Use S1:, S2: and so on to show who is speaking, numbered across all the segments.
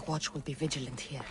S1: watch will be vigilant here.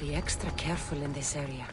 S1: Be extra careful in this area.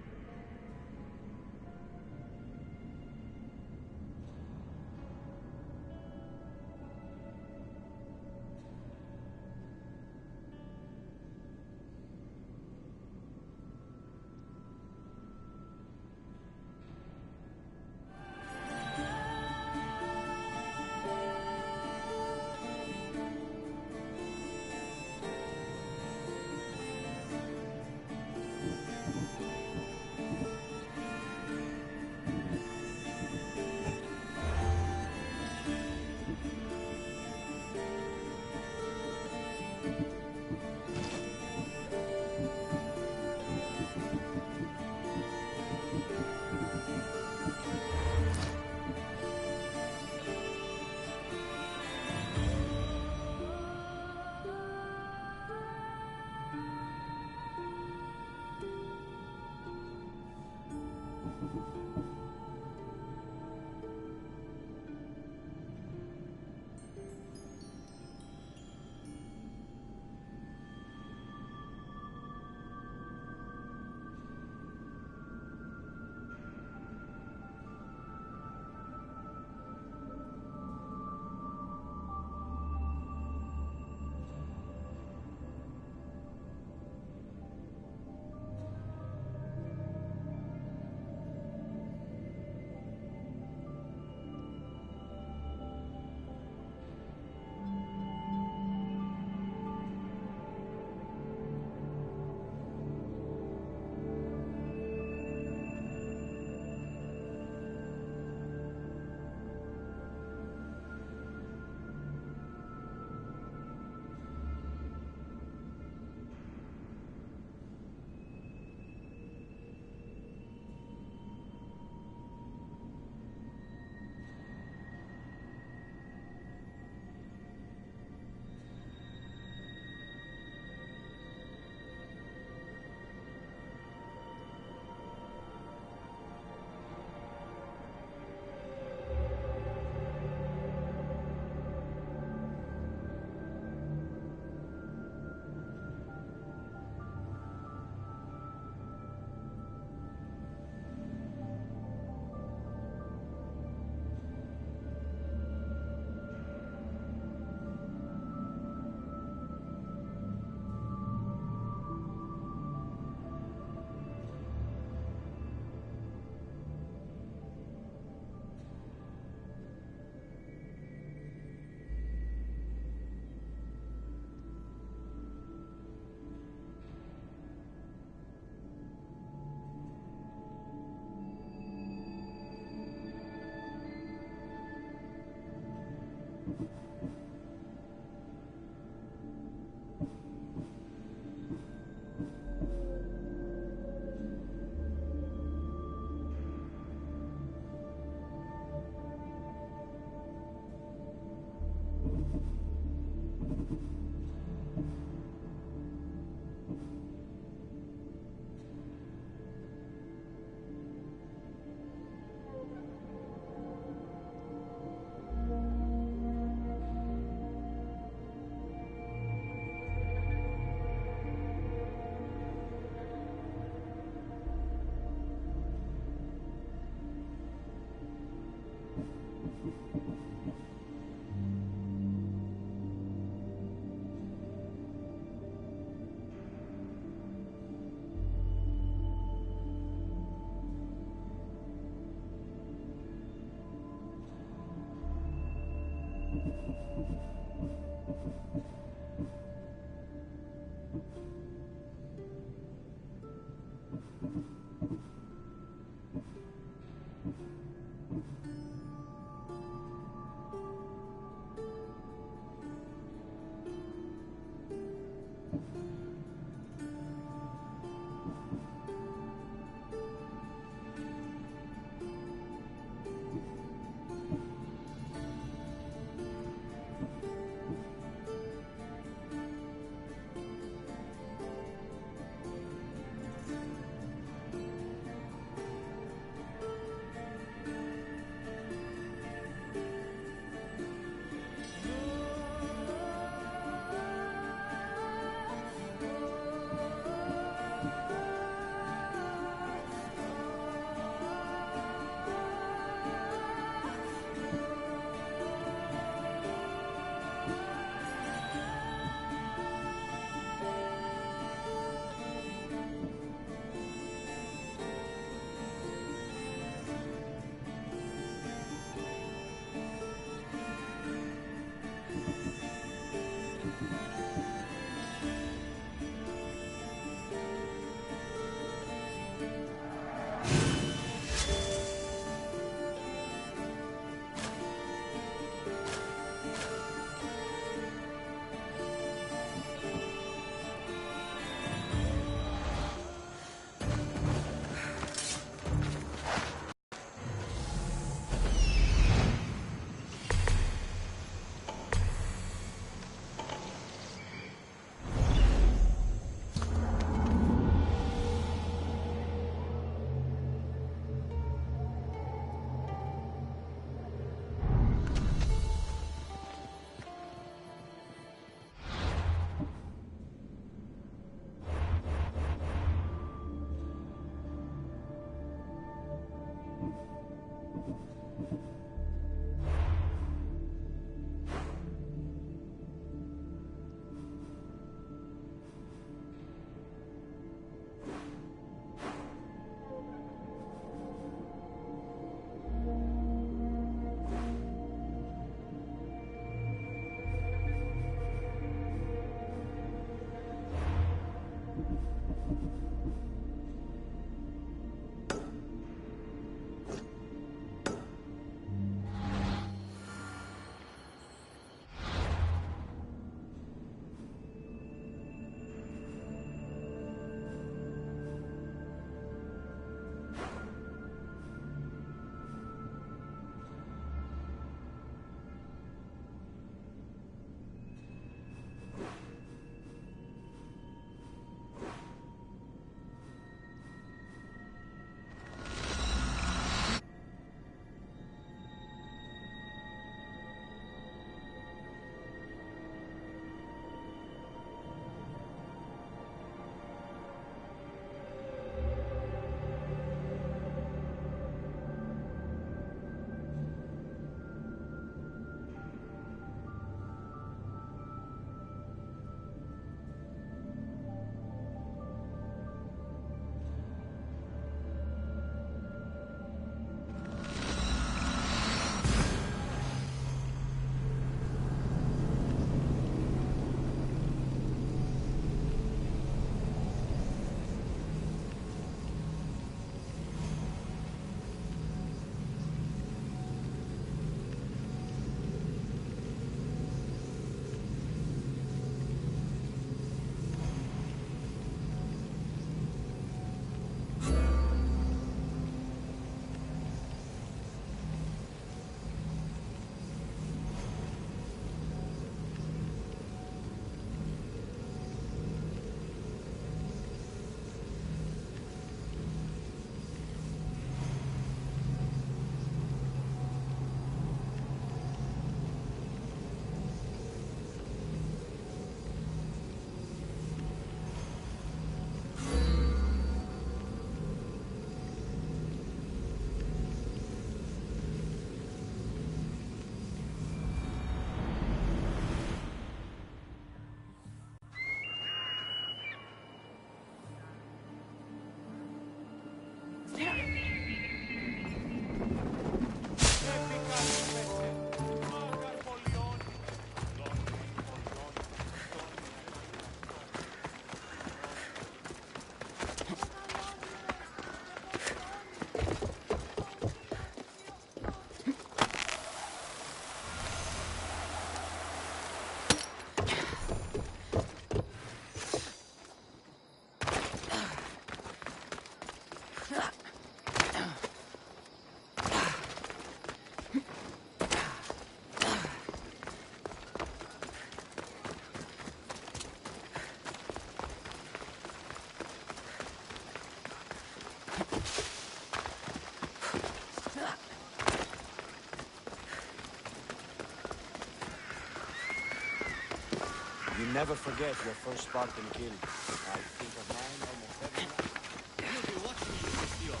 S2: never forget your first Spartan kill. I think of mine almost every night.
S3: We'll be watching you, Monsieur.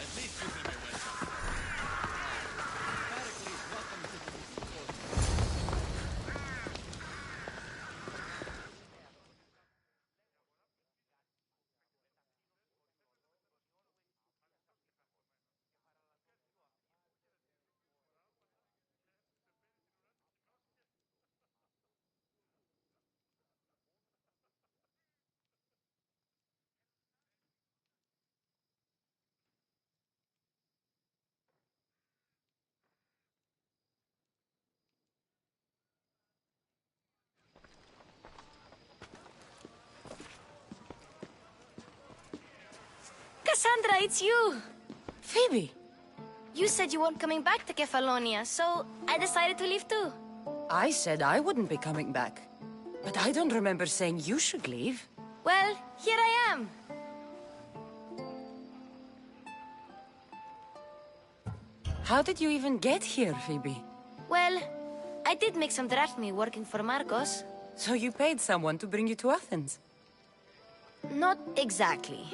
S3: At least you hear my welcome. Pericles, welcome to the court.
S4: Cassandra, it's you!
S1: Phoebe!
S4: You said you weren't coming back to Kefalonia, so I decided to leave too.
S1: I said I wouldn't be coming back. But I don't remember saying you should leave.
S4: Well, here I am.
S1: How did you even get here, Phoebe?
S4: Well, I did make some drachmi working for Marcos.
S1: So you paid someone to bring you to Athens?
S4: Not exactly.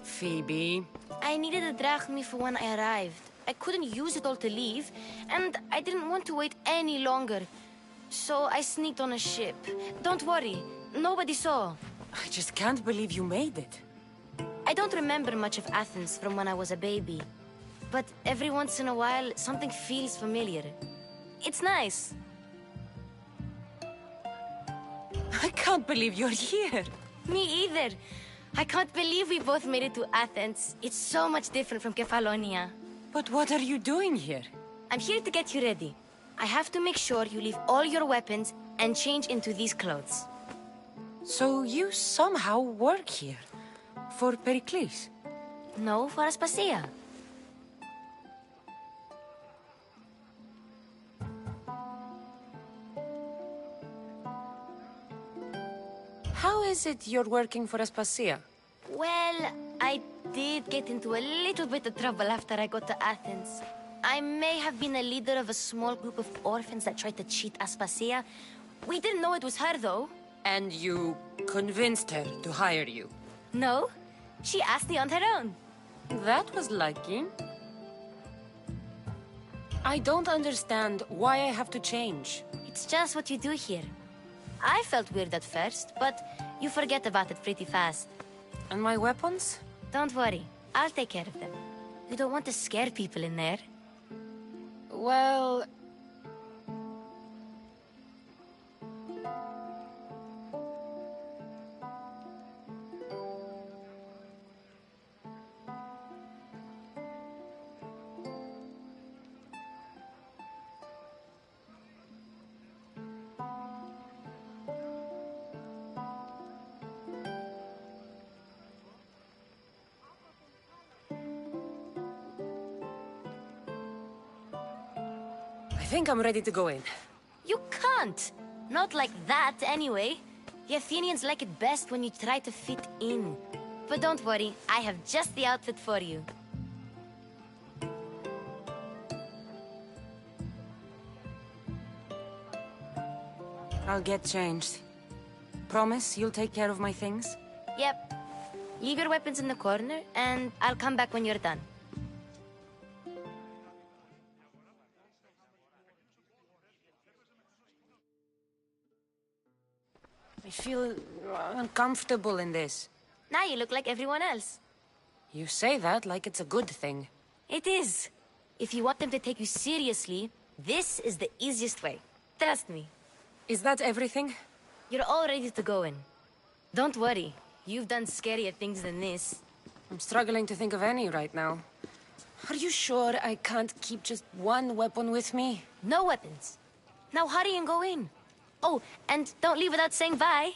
S1: Phoebe...
S4: I needed a drachmi for when I arrived. I couldn't use it all to leave, and I didn't want to wait any longer. So I sneaked on a ship. Don't worry, nobody saw.
S1: I just can't believe you made it.
S4: I don't remember much of Athens from when I was a baby. But every once in a while, something feels familiar. It's nice.
S1: I can't believe you're here.
S4: Me either. I can't believe we both made it to Athens. It's so much different from Kefalonia.
S1: But what are you doing here?
S4: I'm here to get you ready. I have to make sure you leave all your weapons and change into these clothes.
S1: So you somehow work here? For Pericles?
S4: No, for Aspasia.
S1: How is it you're working for Aspasia?
S4: Well, I did get into a little bit of trouble after I got to Athens. I may have been a leader of a small group of orphans that tried to cheat Aspasia. We didn't know it was her, though.
S1: And you convinced her to hire you?
S4: No, she asked me on her own.
S1: That was lucky. I don't understand why I have to change.
S4: It's just what you do here. I felt weird at first, but you forget about it pretty fast.
S1: And my weapons?
S4: Don't worry, I'll take care of them. You don't want to scare people in there.
S1: Well... I think I'm ready to go in.
S4: You can't! Not like that, anyway. The Athenians like it best when you try to fit in. But don't worry, I have just the outfit for you.
S1: I'll get changed. Promise you'll take care of my things?
S4: Yep. Leave your weapons in the corner, and I'll come back when you're done.
S1: I feel uncomfortable in this.
S4: Now you look like everyone else.
S1: You say that like it's a good thing.
S4: It is. If you want them to take you seriously, this is the easiest way. Trust me.
S1: Is that everything?
S4: You're all ready to go in. Don't worry. You've done scarier things than this.
S1: I'm struggling to think of any right now. Are you sure I can't keep just one weapon with me?
S4: No weapons. Now hurry and go in. Oh, and don't leave without saying bye.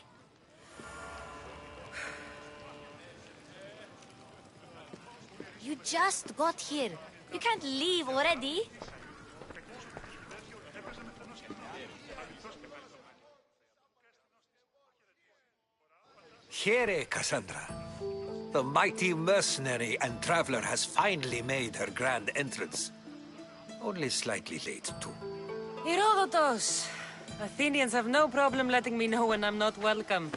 S4: You just got here. You can't leave already.
S5: Here, Cassandra. The mighty mercenary and traveler has finally made her grand entrance. Only slightly late, too.
S1: Herodotos! Athenians have no problem letting me know when I'm not welcome.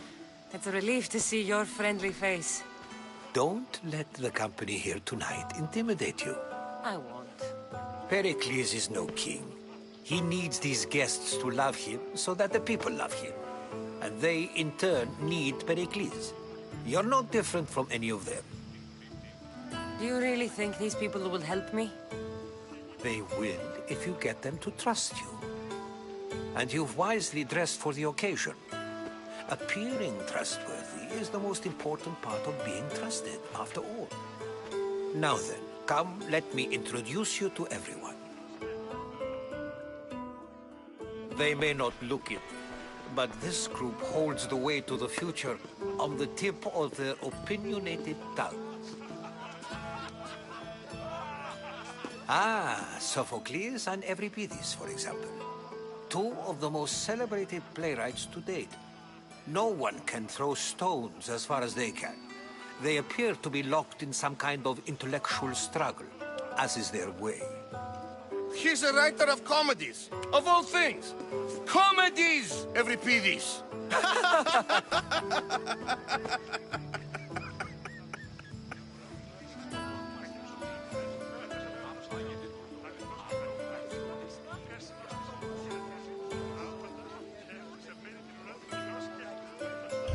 S1: It's a relief to see your friendly face.
S5: Don't let the company here tonight intimidate you.
S1: I won't.
S5: Pericles is no king. He needs these guests to love him so that the people love him. And they, in turn, need Pericles. You're no different from any of them.
S1: Do you really think these people will help me?
S5: They will if you get them to trust you. And you've wisely dressed for the occasion. Appearing trustworthy is the most important part of being trusted, after all. Now then, come, let me introduce you to everyone. They may not look it, but this group holds the way to the future on the tip of their opinionated tongues. Sophocles and Euripides, for example. Two of the most celebrated playwrights to date. No one can throw stones as far as they can. They appear to be locked in some kind of intellectual struggle, as is their way.
S3: He's a writer of comedies, of all things. Comedies, Euripides.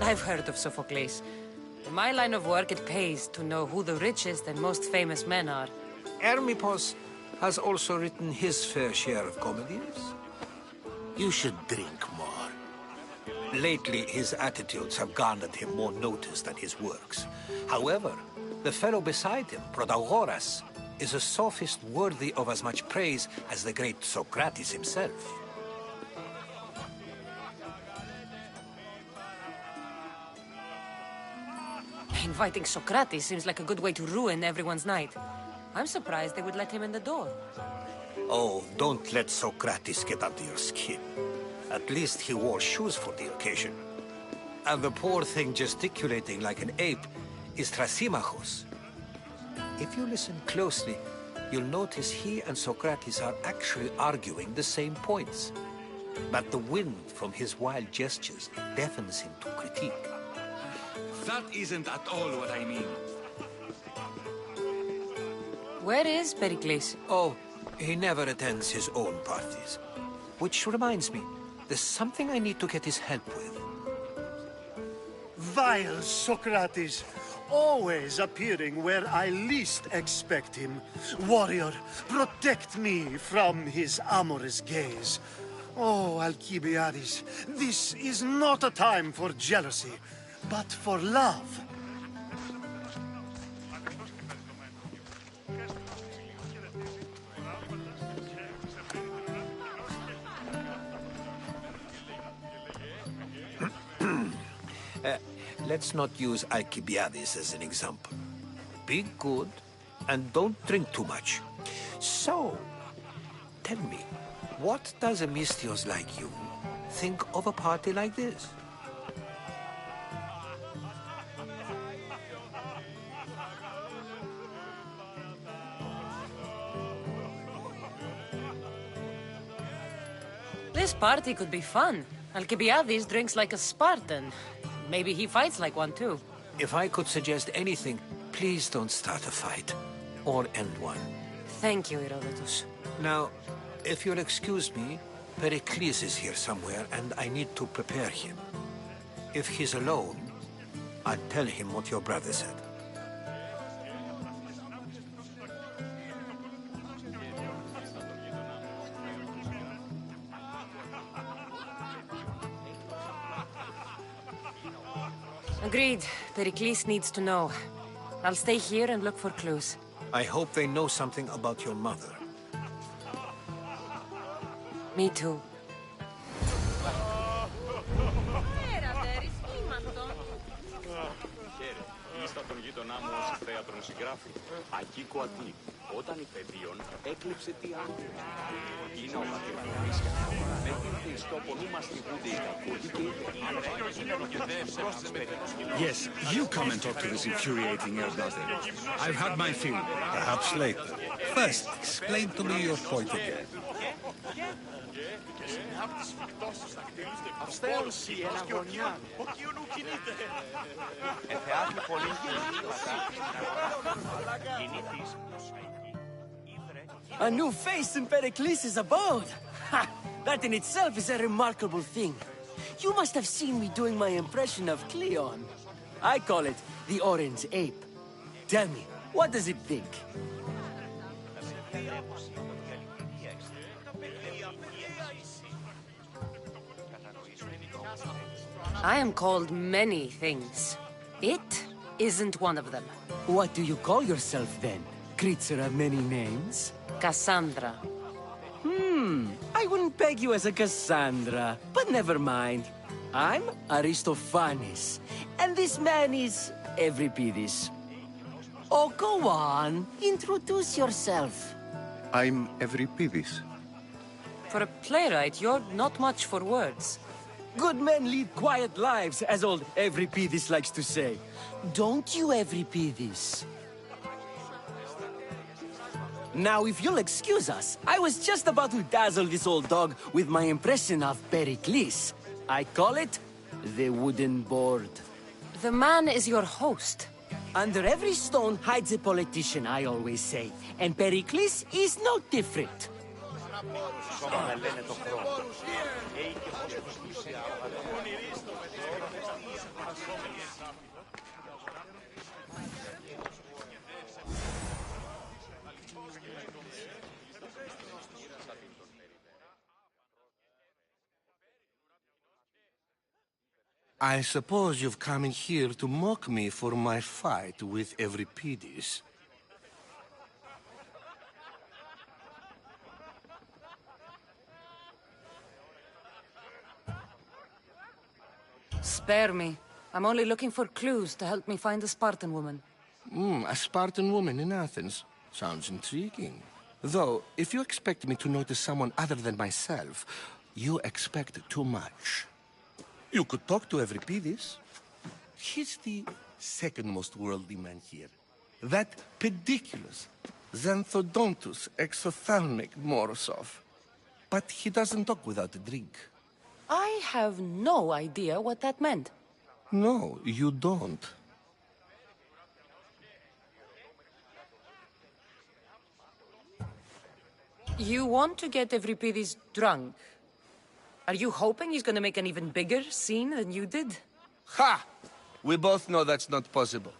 S1: I've heard of Sophocles. In my line of work, it pays to know who the richest and most famous men are.
S5: Hermippos has also written his fair share of comedies.
S6: You should drink more.
S5: Lately, his attitudes have garnered him more notice than his works. However, the fellow beside him, Protagoras, is a sophist worthy of as much praise as the great Socrates himself.
S1: Inviting Socrates seems like a good way to ruin everyone's night. I'm surprised they would let him in the door.
S5: Oh, don't let Socrates get under your skin. At least he wore shoes for the occasion. And the poor thing gesticulating like an ape is Thrasymachos. If you listen closely, you'll notice he and Socrates are actually arguing the same points. But the wind from his wild gestures deafens him to critique.
S6: That isn't at all what I mean.
S1: Where is Pericles?
S5: Oh, he never attends his own parties. Which reminds me, there's something I need to get his help with.
S7: Vile Socrates, always appearing where I least expect him. Warrior, protect me from his amorous gaze. Oh, Alcibiades, this is not a time for jealousy, but for love.
S5: Let's not use Alcibiades as an example. Be good, and don't drink too much. So, tell me, what does a Mystios like you think of a party like this?
S1: This party could be fun. Alcibiades drinks like a Spartan. Maybe he fights like one too.
S5: If I could suggest anything, please don't start a fight. Or end one.
S1: Thank you, Herodotus.
S5: Now, if you'll excuse me, Pericles is here somewhere, and I need to prepare him. If he's alone, I'll tell him what your brother said.
S1: Agreed. Pericles needs to know. I'll stay here and look for clues.
S5: I hope they know something about your mother.
S1: Me too.
S2: Στα τον γείτονά μου ως θέατρον συγγράφει. Ακίκο Αττή. Όταν υπεδίων έκλειψε τι άγγελος. Είναι ο πατριωτής. Με την ιστόπον ού μας τυπούνται οι κακούργοι και οι
S6: Yes, you come and talk to this infuriating air-blaster. I've had my fill.
S8: Perhaps later. First, explain to me your point again.
S2: Αυστέωση ένα γωνιά. Ο Κιουνού κινείται. Εθεάθη πολύ κινήτης.
S8: A new face in Pericles' abode! Ha! That in itself is a remarkable thing. You must have seen me doing my impression of N.G.On. I call it the Orange Ape. Tell me, what does it think?
S1: I am called many things. It isn't one of them.
S8: What do you call yourself then? Creature of many names?
S1: Cassandra.
S8: I wouldn't peg you as a Cassandra, but never mind. I'm Aristophanes, and this man is Euripides. Oh, go on. Introduce yourself.
S3: I'm Euripides.
S1: For a playwright, you're not much for words.
S8: Good men lead quiet lives, as old Euripides likes to say. Don't you, Euripides? Now, if you'll excuse us, I was just about to dazzle this old dog with my impression of Pericles. I call it the wooden board.
S1: The man is your host.
S8: Under every stone hides a politician, I always say. And Pericles is no different.
S3: I suppose you've come in here to mock me for my fight with Euripides.
S1: Spare me. I'm only looking for clues to help me find a Spartan woman.
S3: A Spartan woman in Athens. Sounds intriguing. Though, if you expect me to notice someone other than myself, you expect too much. You could talk to Euripides. He's the second most worldly man here. That pediculous, xanthodontus exophthalmic Morosov. But he doesn't talk without a drink.
S1: I have no idea what that meant.
S3: No, you don't.
S1: You want to get Euripides drunk? Are you hoping he's gonna make an even bigger scene than you did?
S3: Ha! We both know that's not possible.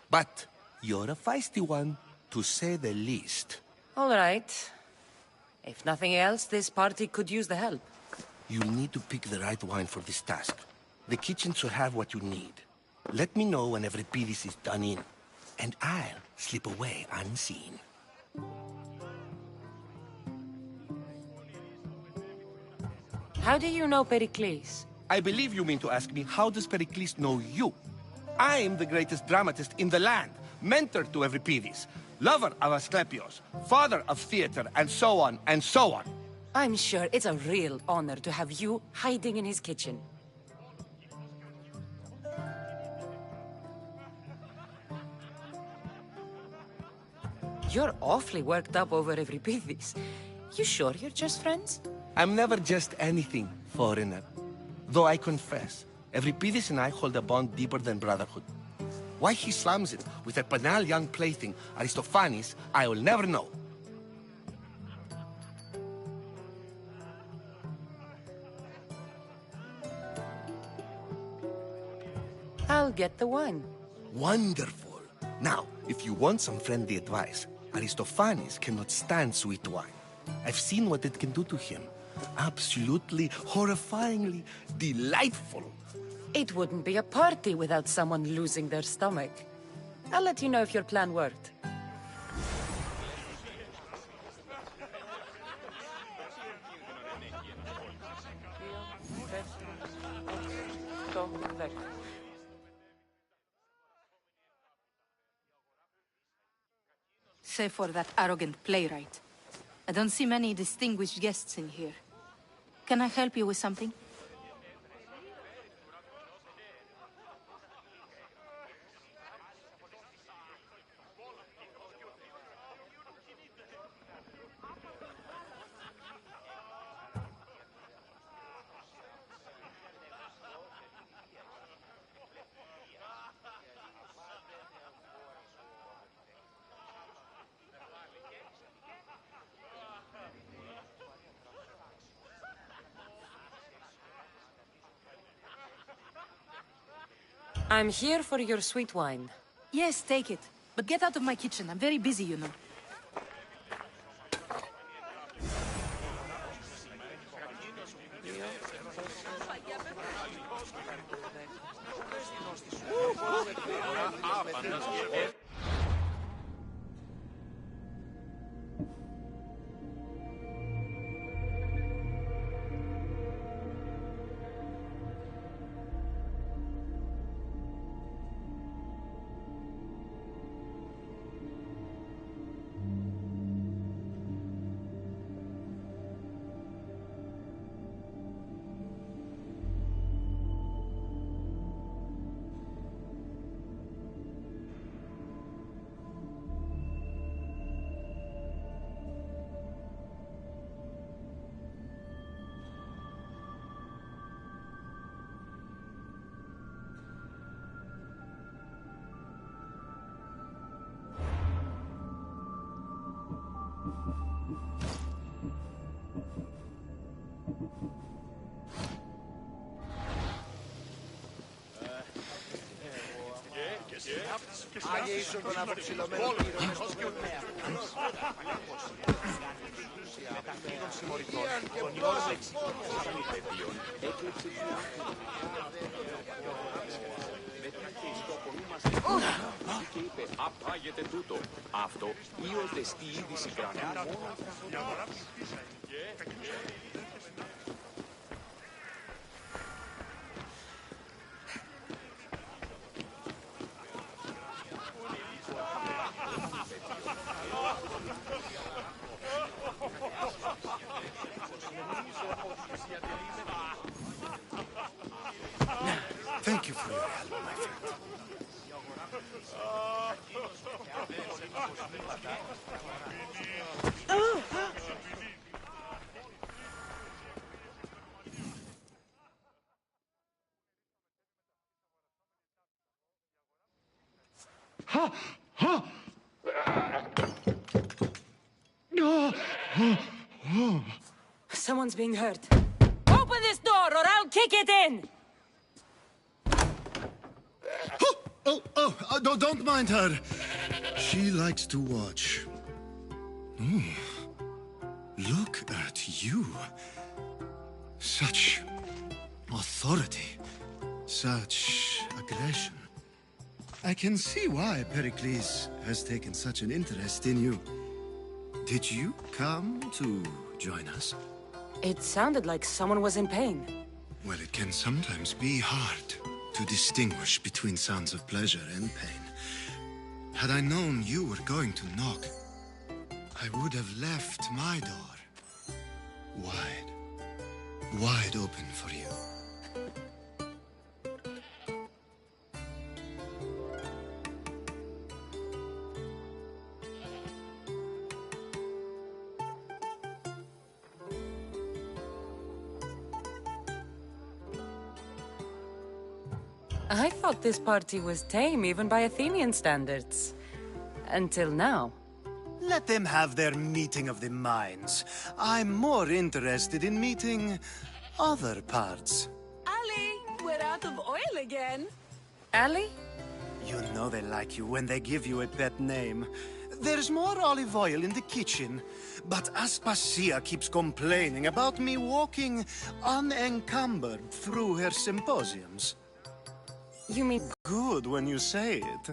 S3: But you're a feisty one, to say the least.
S1: All right. If nothing else, this party could use the help.
S3: You'll need to pick the right wine for this task. The kitchen should have what you need. Let me know when Euripides is done in, and I'll slip away unseen.
S1: How do you know Pericles?
S3: I believe you mean to ask me, how does Pericles know you? I'm the greatest dramatist in the land, mentor to Euripides, lover of Asclepios, father of theater, and so on, and so on.
S1: I'm sure it's a real honor to have you hiding in his kitchen. You're awfully worked up over Euripides. You sure you're just friends?
S3: I'm never just anything, foreigner. Though I confess, Euripides and I hold a bond deeper than brotherhood. Why he slams it with a banal young plaything, Aristophanes, I will never know.
S1: I'll get the wine.
S3: Wonderful. Now, if you want some friendly advice, Aristophanes cannot stand sweet wine. I've seen what it can do to him. Absolutely, horrifyingly delightful.
S1: It wouldn't be a party without someone losing their stomach. I'll let you know if your plan worked.
S9: Save for that arrogant playwright. I don't see many distinguished guests in here. Can I help you with something?
S1: I'm here for your sweet wine.
S9: Yes, take it. But get out of my kitchen. I'm very busy, you know.
S2: Και είπε, απάγεται τούτο. Αυτό ή οδεστή είδηση κρανίου μόνο.
S7: Thank you for your help, my friend.
S1: Someone's being hurt. Open this door or I'll kick it in!
S7: Don't mind her. She likes to watch. Look at you. Such authority. Such aggression. I can see why Pericles has taken such an interest in you. Did you come to join us?
S1: It sounded like someone was in pain.
S7: Well, it can sometimes be hard to distinguish between sounds of pleasure and pain. Had I known you were going to knock, I would have left my door wide open for you.
S1: I thought this party was tame even by Athenian standards. Until now.
S7: Let them have their meeting of the minds. I'm more interested in meeting other parts.
S9: Ali, we're out of oil again.
S1: Ali?
S7: You know they like you when they give you a pet name. There's more olive oil in the kitchen, but Aspasia keeps complaining about me walking unencumbered through her symposiums.
S1: You mean...
S7: Good when you say it.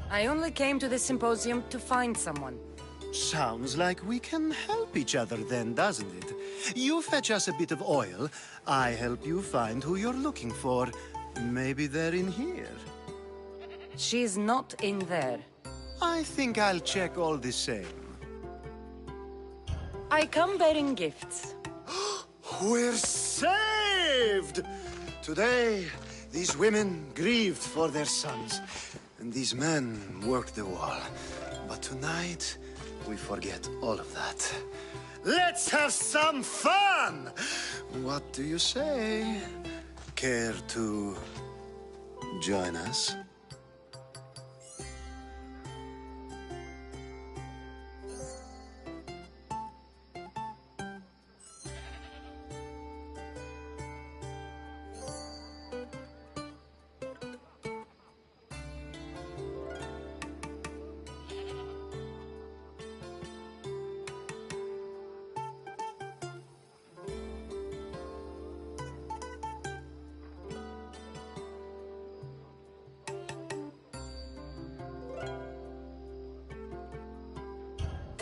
S1: I only came to the symposium to find someone.
S7: Sounds like we can help each other then, doesn't it? You fetch us a bit of oil, I help you find who you're looking for. Maybe they're in here.
S1: She's not in there.
S7: I think I'll check all the same.
S1: I come bearing gifts.
S7: We're saved! Today, these women grieved for their sons, and these men worked the wall. But tonight, we forget all of that. Let's have some fun! What do you say? Care to join us?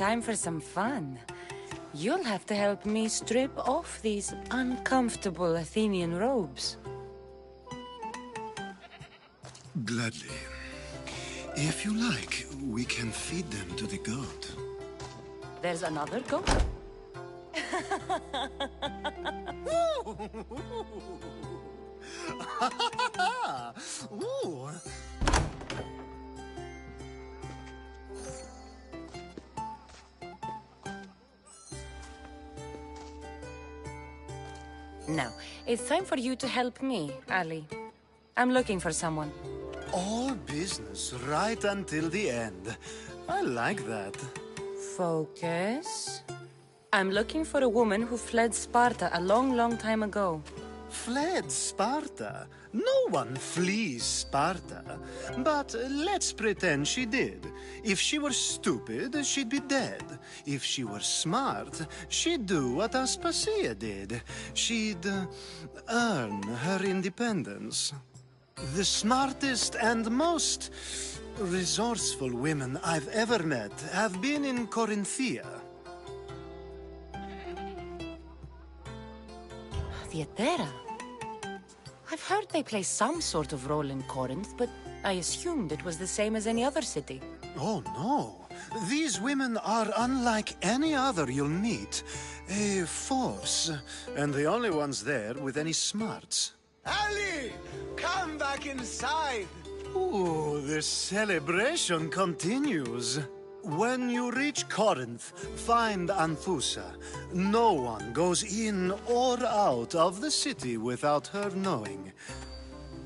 S1: time for some fun. You'll have to help me strip off these uncomfortable Athenian robes.
S7: Gladly. If you like, we can feed them to the goat.
S1: There's another goat?
S7: Ooh.
S1: Now, it's time for you to help me, Ali. I'm looking for someone.
S7: All business right until the end. I like that.
S1: Focus. I'm looking for a woman who fled Sparta a long, long time ago.
S7: Fled Sparta? No one flees Sparta. But let's pretend she did. If she were stupid, she'd be dead. If she were smart, she'd do what Aspasia did. She'd earn her independence. The smartest and most resourceful women I've ever met have been in Corinthia.
S1: Theatera. I've heard they play some sort of role in Corinth, but I assumed it was the same as any other city.
S7: Oh, no. These women are unlike any other you'll meet. A force, and the only ones there with any smarts.
S10: Ali! Come back inside!
S7: Ooh, the celebration continues. When you reach Corinth, find Anthusa. No one goes in or out of the city without her knowing.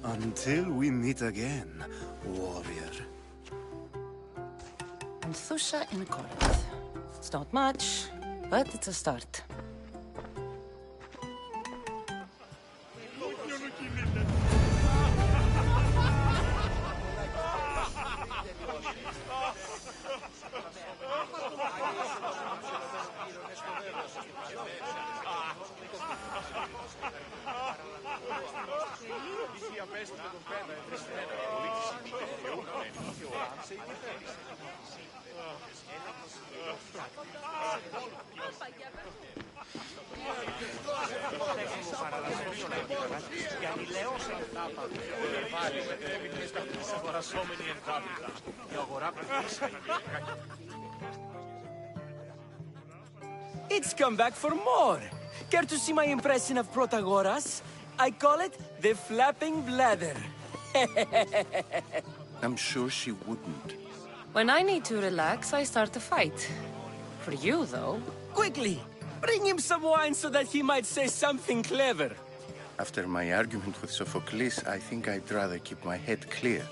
S7: Until we meet again, warrior.
S1: Anthusa in Corinth. It's not much, but it's a start.
S8: It's come back for more. Care to see my impression of Protagoras? I call it the flapping bladder.
S3: I'm sure she wouldn't.
S1: When I need to relax, I start to fight. For you, though.
S8: Quickly, bring him some wine so that he might say something clever.
S3: After my argument with Sophocles, I think I'd rather keep my head clear.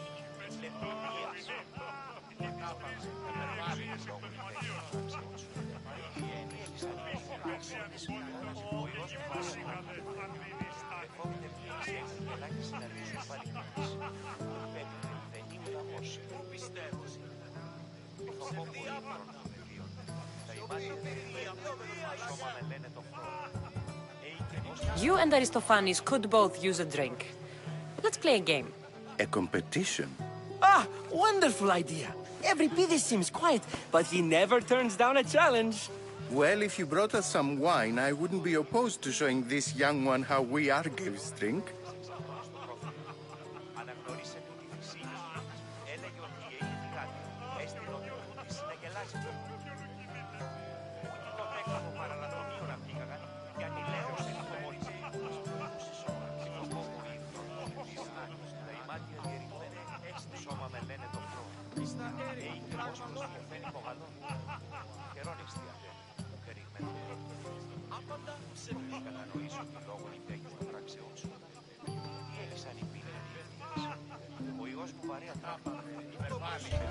S1: You and Aristophanes could both use a drink. Let's play a game.
S3: A competition?
S8: Ah, wonderful idea. Every Pidis seems quiet, but he never turns down a challenge.
S3: Well, if you brought us some wine, I wouldn't be opposed to showing this young one how we Argives drink.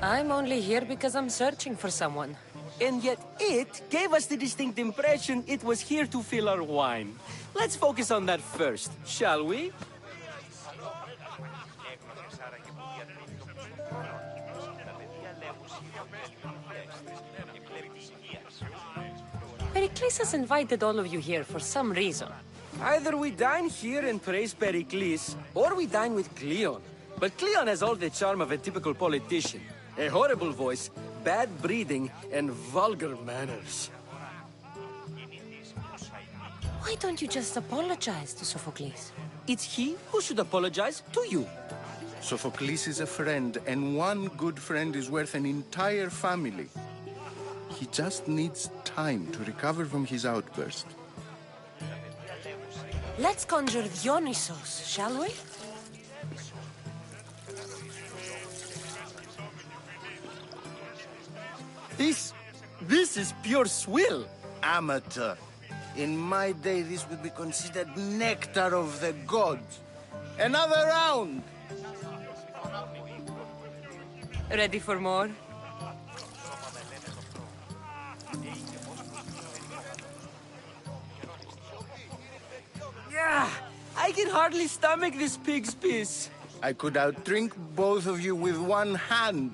S1: I'm only here because I'm searching for someone.
S8: And yet it gave us the distinct impression it was here to fill our wine. Let's focus on that first, shall we?
S1: Pericles has invited all of you here for some reason.
S8: Either we dine here and praise Pericles, or we dine with Cleon. But Cleon has all the charm of a typical politician. A horrible voice, bad breeding, and vulgar manners.
S1: Why don't you just apologize to Sophocles?
S8: It's he who should apologize to you.
S11: Sophocles is a friend, and one good friend is worth an entire family. He just needs time to recover from his outburst.
S1: Let's conjure Dionysos, shall we?
S8: This is pure swill.
S11: Amateur. In my day, this would be considered nectar of the gods. Another round!
S1: Ready for more?
S8: Yeah, I can hardly stomach this pig's piss.
S11: I could outdrink both of you with one hand.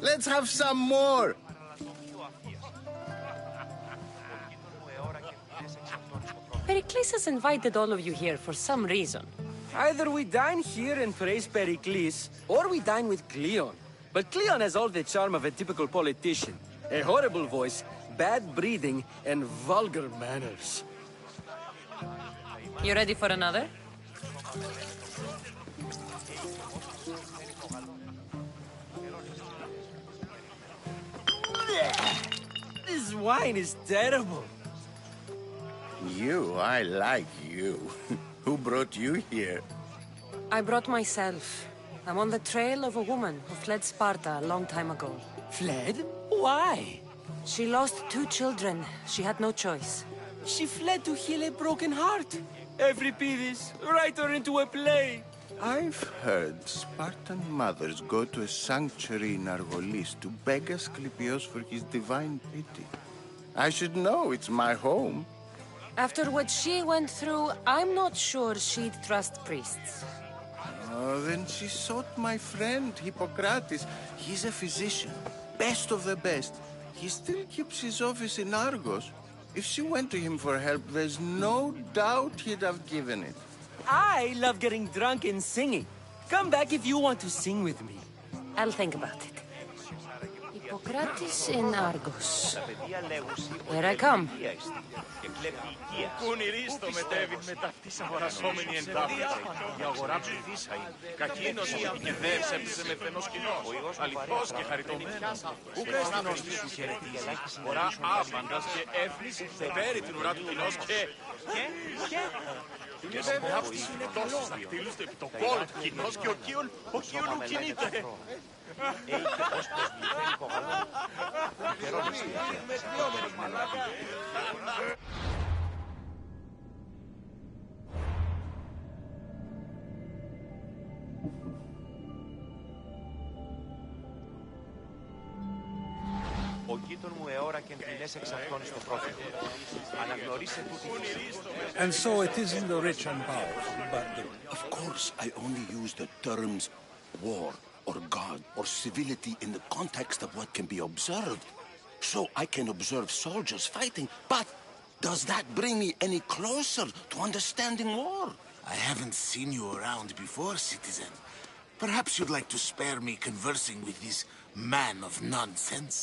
S11: Let's have some more!
S1: Pericles has invited all of you here for some reason.
S8: Either we dine here and praise Pericles, or we dine with Cleon. But Cleon has all the charm of a typical politician. A horrible voice, bad breeding, and vulgar manners.
S1: You ready for another?
S8: This wine is terrible.
S11: I like you. Who brought you here?
S1: I brought myself. I'm on the trail of a woman who fled Sparta a long time ago.
S8: Fled? Why?
S1: She lost 2 children. She had no choice.
S8: She fled to heal a broken heart. Euripides, write her into a play.
S11: I've heard Spartan mothers go to a sanctuary in Argolis to beg Asclepios for his divine pity. I should know, it's my home.
S1: After what she went through, I'm not sure she'd trust priests.
S11: Oh, then she sought my friend, Hippocrates. He's a physician, best of the best. He still keeps his office in Argos. If she went to him for help, there's no doubt he'd have given it.
S8: I love getting drunk and singing. Come back if you want to sing with me.
S1: I'll think about it. Hippocrates in Argos. Here I come.
S2: Κουνηρίστο μετέβην μετά αυτής αγορασόμενη εντάφραση. Η αγορά ψηφίσαει. Κακίνος και δεύς έπτυσε με φαινός κοινός. Αληθώς και χαριτωμένος. Ου κρέστηνος της σου χαιρετής. Αγορά άπαντας και έφνης πέρι την ουρά του κοινός και... Και βέβαια αυτής είναι τόσους δακτύλους επί το κόλο του κοινός και ο κύων ου κινείται.
S12: Ο γείτον μου αιώρα και εντυνές εξαρθώνει στο πρόφητο. Αναγνωρίσε τούτη.
S6: And so it isn't the rich and powerful, but the...
S3: Of course, I only use the terms war or God or civility in the context of what can be observed. So I can observe soldiers fighting, but does that bring me any closer to understanding war? I haven't seen you around before, citizen. Perhaps you'd like to spare me conversing with this man of nonsense?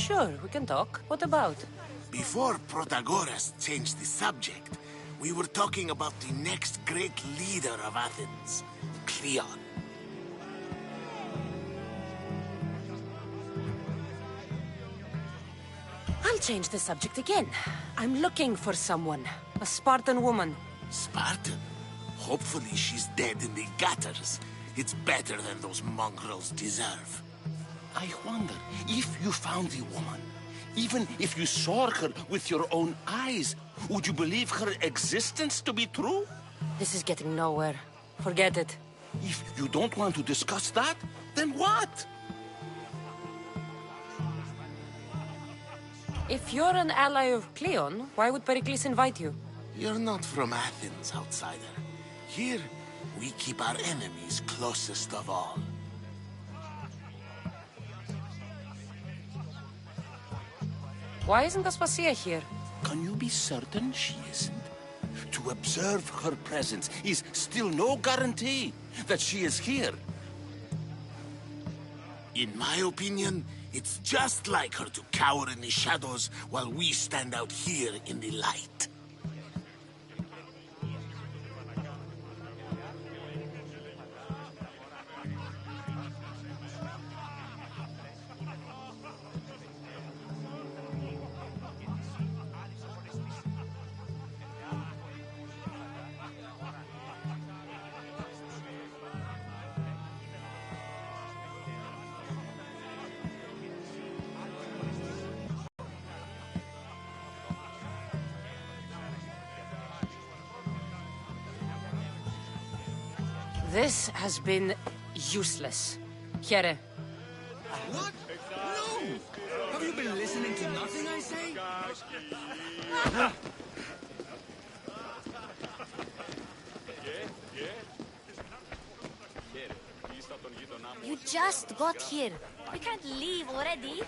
S1: Sure, we can talk. What about?
S3: Before Protagoras changed the subject, we were talking about the next great leader of Athens, Cleon.
S1: I'll change the subject again. I'm looking for someone. A Spartan woman.
S3: Spartan? Hopefully she's dead in the gutters. It's better than those mongrels deserve. I wonder, if you found the woman, even if you saw her with your own eyes, would you believe her existence to be true?
S1: This is getting nowhere. Forget it.
S3: If you don't want to discuss that, then what?
S1: If you're an ally of Cleon, why would Pericles invite you?
S3: You're not from Athens, outsider. Here, we keep our enemies closest of all.
S1: Why isn't Aspasia here?
S3: Can you be certain she isn't? To observe her presence is still no guarantee that she is here. In my opinion, it's just like her to cower in the shadows while we stand out here in the light.
S1: This has been useless. Here.
S6: What? No! Have you been listening to nothing I say?
S4: You just got here. We can't leave already.